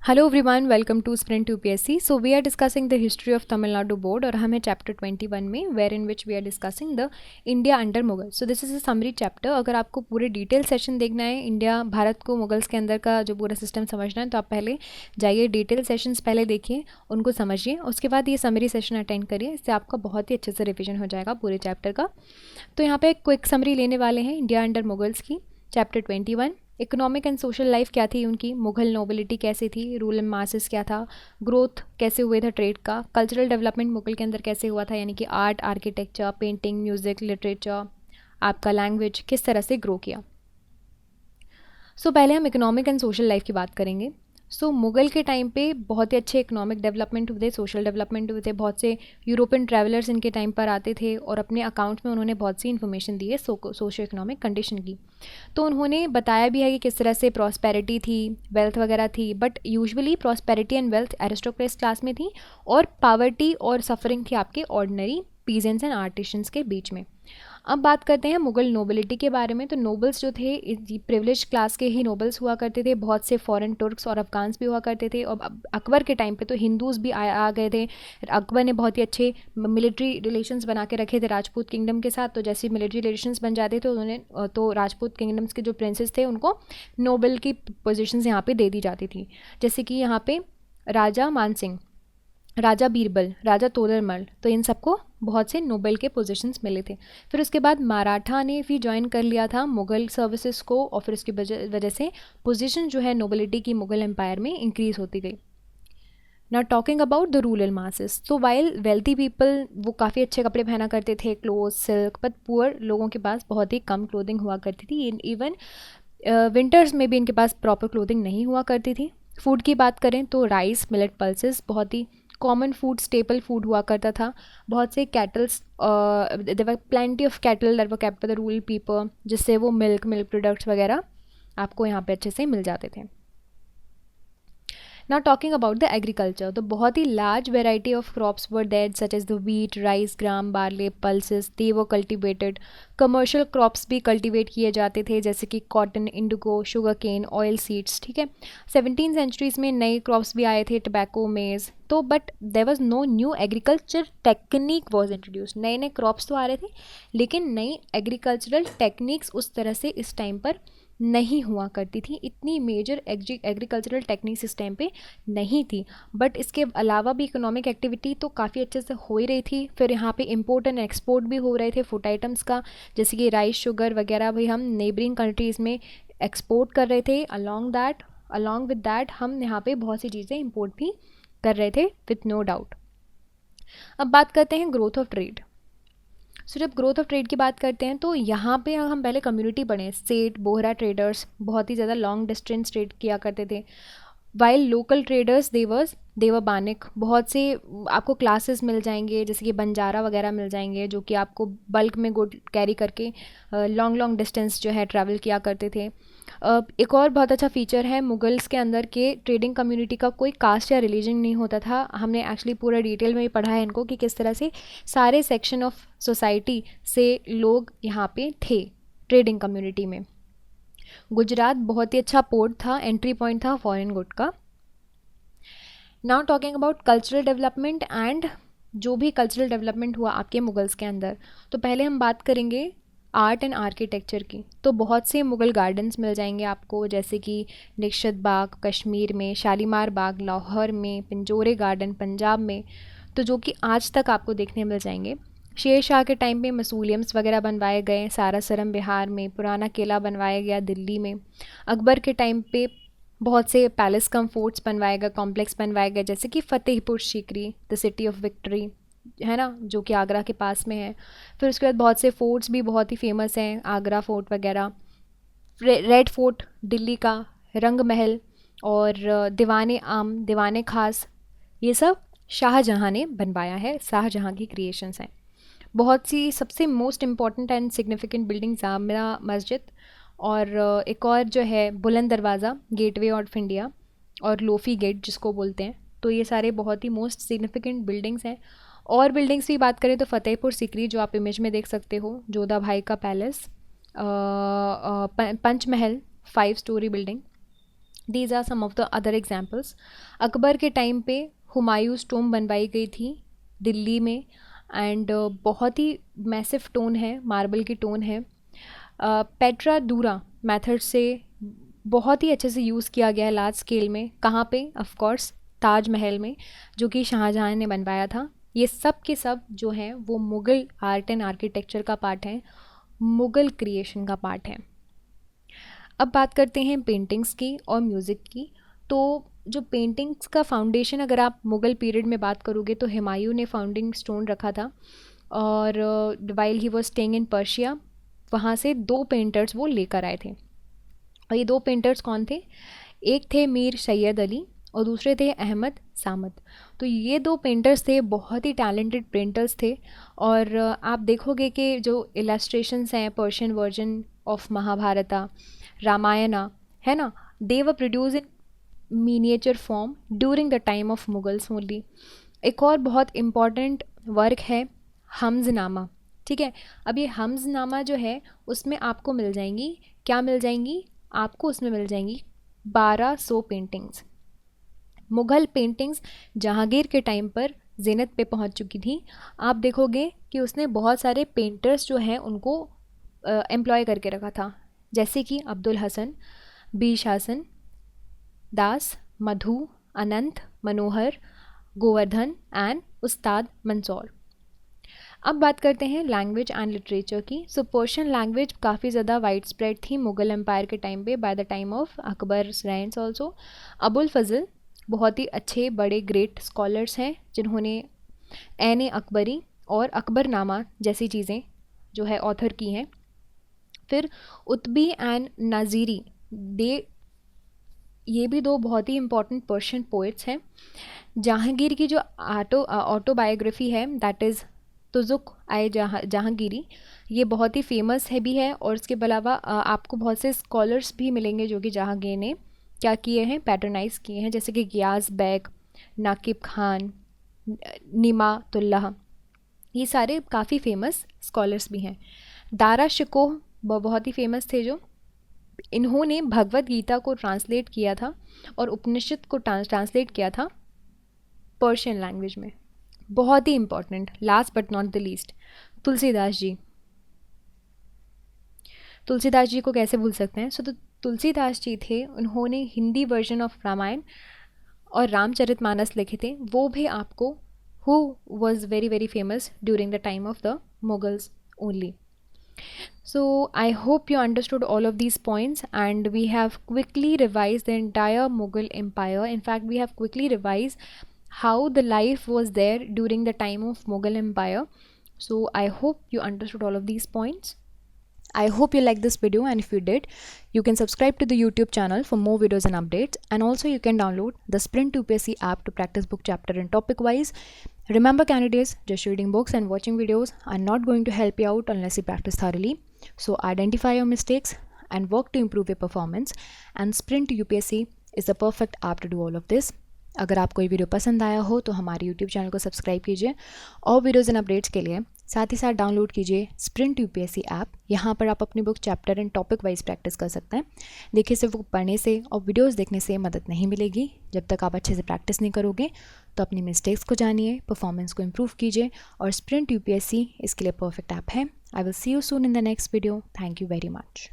Hello everyone, welcome to sprint UPSC. So we are discussing the history of Tamil Nadu board और हमें chapter 21 में where in which we are discussing the India under Mughal. So this is a summary chapter. अगर आपको पूरे detail session देखना है, India Bharat को Mughals के अंदर का जो पूरा सिस्टम समझना है, तो आप पहले जाइए, डिटेल सेशंस पहले देखिए, उनको समझिए, उसके बाद ये समरी सेशन अटेंड करिए। इससे आपका बहुत ही अच्छे से रिविजन हो जाएगा पूरे चैप्टर का। तो यहाँ पे एक क्विक समरी लेने वाले हैं इंडिया अंडर मुगल्स की। Chapter 21, economic and social life क्या थी उनकी, मुगल नोबिलिटी कैसी थी, रूरल मासेस क्या था, ग्रोथ कैसे हुए था ट्रेड का, कल्चरल डेवलपमेंट मुगल के अंदर कैसे हुआ था, यानी कि art, architecture, painting, music, literature, आपका लैंग्वेज किस तरह से ग्रो किया। पहले हम इकोनॉमिक एंड सोशल लाइफ की बात करेंगे। मुग़ल के टाइम पे बहुत ही अच्छे इकोनॉमिक डेवलपमेंट हुए थे, सोशल डेवलपमेंट हुए थे। बहुत से यूरोपियन ट्रैवलर्स इनके टाइम पर आते थे और अपने अकाउंट में उन्होंने बहुत सी इन्फॉर्मेशन दी है सोशो इकोनॉमिक कंडीशन की। तो उन्होंने बताया भी है कि किस तरह से प्रॉस्पेरिटी थी, वेल्थ वगैरह थी, but usually prosperity and wealth aristocrats class में थी और पावर्टी और सफरिंग थी आपके ऑर्डिनरी पीजेंट्स एंड आर्टिशंस के बीच में। अब बात करते हैं मुगल नोबिलिटी के बारे में। तो नोबल्स जो थे, प्रिविलेज क्लास के ही नोबल्स हुआ करते थे। बहुत से फॉरेन तुर्क्स और अफगान्स भी हुआ करते थे। और अकबर के टाइम पे तो हिंदूज़ भी आ गए थे। अकबर ने बहुत ही अच्छे मिलिट्री रिलेशंस बना के रखे थे राजपूत किंगडम के साथ। तो जैसे मिलिट्री रिलेशंस बन जाते थे उन्होंने, तो राजपूत किंगडम्स के जो प्रिंसेस थे उनको नोबल की पोजिशंस यहाँ पर दे दी जाती थी। जैसे कि यहाँ पे राजा मानसिंह, राजा बीरबल, राजा तोदरमल, तो इन सबको बहुत से नोबेल के पोजीशंस मिले थे। फिर उसके बाद मराठा ने भी ज्वाइन कर लिया था मुग़ल सर्विसेज को, और फिर उसकी वजह से पोजीशन जो है नोबिलिटी की मुग़ल एम्पायर में इंक्रीज़ होती गई। Now talking about the rural masses. तो वाइल वेल्थी पीपल वो काफ़ी अच्छे कपड़े पहना करते थे, क्लोथ, सिल्क, बट पुअर लोगों के पास बहुत ही कम क्लोथिंग हुआ करती थी। इवन विंटर्स में भी इनके पास प्रॉपर क्लोथिंग नहीं हुआ करती थी। फूड की बात करें तो राइस, मिलेट, पल्सेस बहुत ही कॉमन फूड, स्टेपल फूड हुआ करता था। बहुत से cattles, there were plenty of cattle that were kept by the rural people, जिससे वो मिल्क प्रोडक्ट्स वगैरह आपको यहाँ पे अच्छे से मिल जाते थे। Now talking about the agriculture, तो बहुत ही large variety of crops were there such as the wheat, rice, gram, barley, pulses, they were cultivated. Commercial crops भी cultivate किए जाते थे जैसे कि cotton, indigo, sugar cane, oil seeds, ठीक है। 17th centuries में नए crops भी आए थे, tobacco, maize, तो but there was no new agriculture technique was introduced. नए नए crops तो आ रहे थे लेकिन नई agricultural techniques उस तरह से इस टाइम पर नहीं हुआ करती थी। इतनी मेजर एग्रीकल्चरल टेक्निक्स इस टाइम पे नहीं थी। बट इसके अलावा भी इकोनॉमिक एक्टिविटी तो काफ़ी अच्छे से हो ही रही थी। फिर यहाँ पे इंपोर्ट एंड एक्सपोर्ट भी हो रहे थे फूड आइटम्स का, जैसे कि राइस, शुगर वगैरह भी हम नेबरिंग कंट्रीज़ में एक्सपोर्ट कर रहे थे। अलॉन्ग विद दैट हम यहाँ पे बहुत सी चीज़ें इंपोर्ट भी कर रहे थे विथ नो डाउट। अब बात करते हैं ग्रोथ ऑफ ट्रेड। जब ग्रोथ ऑफ ट्रेड की बात करते हैं तो यहाँ पे हम पहले कम्युनिटी पढ़ें। सेठ, बोहरा ट्रेडर्स बहुत ही ज़्यादा लॉन्ग डिस्टेंस ट्रेड किया करते थे। वाइल लोकल ट्रेडर्स देवर बानिक, बहुत से आपको क्लासेस मिल जाएंगे जैसे कि बंजारा वगैरह मिल जाएंगे जो कि आपको बल्क में गुड कैरी करके लॉन्ग डिस्टेंस जो है ट्रैवल किया करते थे। एक और बहुत अच्छा फीचर है मुगल्स के अंदर के ट्रेडिंग कम्युनिटी का कोई कास्ट या रिलीजन नहीं होता था। हमने एक्चुअली पूरा डिटेल में ही पढ़ा है इनको कि किस तरह से सारे सेक्शन ऑफ सोसाइटी से लोग यहाँ पे थे ट्रेडिंग कम्युनिटी में। गुजरात बहुत ही अच्छा पोर्ट था, एंट्री पॉइंट था फॉरेन गुड का। Now talking about cultural development and जो भी कल्चरल डेवलपमेंट हुआ आपके मुगल्स के अंदर, तो पहले हम बात करेंगे आर्ट एंड आर्किटेक्चर की। तो बहुत से मुग़ल गार्डन्स मिल जाएंगे आपको जैसे कि निक्षत बाग कश्मीर में, शालीमार बाग लाहौर में, पिंजोरे गार्डन पंजाब में, तो जो कि आज तक आपको देखने मिल जाएंगे। शेर शाह के टाइम पे मसूलियम्स वगैरह बनवाए गए सारासरम बिहार में, पुराना किला बनवाया गया दिल्ली में। अकबर के टाइम पे बहुत से पैलेस कम फोर्ट्स बनवाए गए, कॉम्प्लेक्स बनवाए गए जैसे कि Fatehpur Sikri, the city of victory, है ना, जो कि आगरा के पास में है। फिर उसके बाद बहुत से फोर्ट्स भी बहुत ही फेमस हैं, आगरा फोर्ट वगैरह, रेड फोर्ट दिल्ली का, रंग महल और दीवाने आम, दीवाने खास, ये सब शाहजहाँ ने बनवाया है, शाहजहाँ की क्रिएशंस हैं। बहुत सी सबसे most important and significant building Jamia Masjid और एक और जो है बुलंद दरवाज़ा, गेटवे ऑफ इंडिया, और लोफी गेट जिसको बोलते हैं। तो ये सारे बहुत ही मोस्ट सिग्निफिकेंट बिल्डिंग्स हैं। और बिल्डिंग्स की बात करें तो फ़तेहपुर सीकरी जो आप इमेज में देख सकते हो, जोधा भाई का palace, Panchmahal 5 story building, these are some of the other examples. Akbar के टाइम पे हुमायूंस टोम बनवाई गई थी दिल्ली में, एंड बहुत ही मैसिव टोन है, मार्बल की टोन है। पेट्रा दूरा मेथड से बहुत ही अच्छे से यूज़ किया गया है लार्ज स्केल में। कहाँ पे? ऑफ कोर्स ताजमहल में, जो कि शाहजहां ने बनवाया था। ये सब के सब जो हैं वो मुग़ल आर्ट एंड आर्किटेक्चर का पार्ट है, मुग़ल क्रिएशन का पार्ट है। अब बात करते हैं पेंटिंग्स की और म्यूज़िक की। तो जो पेंटिंग्स का फाउंडेशन, अगर आप मुग़ल पीरियड में बात करोगे तो हुमायूं ने फाउंडिंग स्टोन रखा था, और while he was staying in Persia, वहाँ से 2 पेंटर्स वो लेकर आए थे। और ये 2 पेंटर्स कौन थे? एक थे मीर सैयद अली और दूसरे थे अहमद सामत। तो ये 2 पेंटर्स थे, बहुत ही टैलेंटेड पेंटर्स थे। और आप देखोगे कि जो इलस्ट्रेशंस हैं Persian version of Mahabharata, Ramayana, है ना, they were produced in miniature form during the time of Mughals only. एक और बहुत इम्पॉर्टेंट वर्क है हमज़नामा, ठीक है। अब ये हमज़नामा जो है उसमें आपको मिल जाएंगी, क्या मिल जाएंगी आपको? उसमें मिल जाएंगी 1200 पेंटिंग्स। मुग़ल पेंटिंग्स जहांगीर के टाइम पर ज़ीनत पे पहुंच चुकी थी। आप देखोगे कि उसने बहुत सारे पेंटर्स जो हैं उनको एम्प्लॉय करके रखा था, जैसे कि अब्दुल हसन, बी शासन दास, मधु, अनंत, मनोहर, गोवर्धन एंड उस्ताद मंसूर। अब बात करते हैं लैंग्वेज एंड लिटरेचर की। सो पर्शियन लैंग्वेज काफ़ी ज़्यादा वाइड स्प्रेड थी मुग़ल एम्पायर के टाइम पे, by the time of Akbar reigns also. Abul Fazl बहुत ही अच्छे बड़े ग्रेट स्कॉलर्स हैं जिन्होंने ऐन अकबरी और अकबरनामा जैसी चीज़ें जो है ऑथर की हैं। फिर उतबी एंड नाज़ीरी, ये भी 2 बहुत ही इंपॉर्टेंट पर्शियन पोइट्स हैं। जहांगीर की जो ऑटोबायोग्राफी है, दैट इज़ तुजुक आए जहांगीरी, ये बहुत ही फेमस है भी है। और इसके अलावा आपको बहुत से स्कॉलर्स भी मिलेंगे जो कि जहांगीर ने क्या किए हैं, पैटर्नाइज किए हैं, जैसे कि गियास बैग, नाकिब खान, निमातुल्लाह, ये सारे काफ़ी फेमस स्कॉलर्स भी हैं। दारा शिकोह बहुत ही फेमस थे, जो इन्होंने भगवत गीता को ट्रांसलेट किया था और उपनिषद को ट्रांसलेट किया था पर्शियन लैंग्वेज में। बहुत ही important, last but not the least, Tulsidas ji. Tulsidas ji को कैसे भूल सकते हैं? सो तो तुलसीदास जी थे, उन्होंने हिंदी वर्जन ऑफ रामायण और रामचरितमानस लिखे थे। वो भी आपको who was very very famous during the time of the Mughals only. So I hope you understood all of these points, and we have quickly revised the entire Mughal empire. In fact, we have quickly revised how the life was there during the time of Mughal empire. So I hope you understood all of these points. I hope you liked this video, and if you did, you can subscribe to the YouTube channel for more videos and updates, and also you can download the Sprint UPSC app to practice book chapter and topic wise. Remember candidates, just reading books and watching videos are not going to help you out unless you practice thoroughly. So identify your mistakes and work to improve your performance, and Sprint UPSC is the perfect app to do all of this. अगर आपको ये video पसंद आया हो तो हमारे YouTube channel को subscribe कीजिए और वीडियोज़ एंड अपडेट्स के लिए साथ ही साथ डाउनलोड कीजिए स्प्रिंट यूपीएससी ऐप। यहाँ पर आप अपनी book chapter and topic wise practice कर सकते हैं। देखिए, सिर्फ बुक पढ़ने से और वीडियोस देखने से मदद नहीं मिलेगी। जब तक आप अच्छे से प्रैक्टिस नहीं करोगे तो अपनी मिस्टेक्स को जानिए, परफॉर्मेंस को इम्प्रूव कीजिए, और स्प्रिंट यूपीएससी इसके लिए परफेक्ट ऐप है। I will see you soon in the next video. Thank you very much.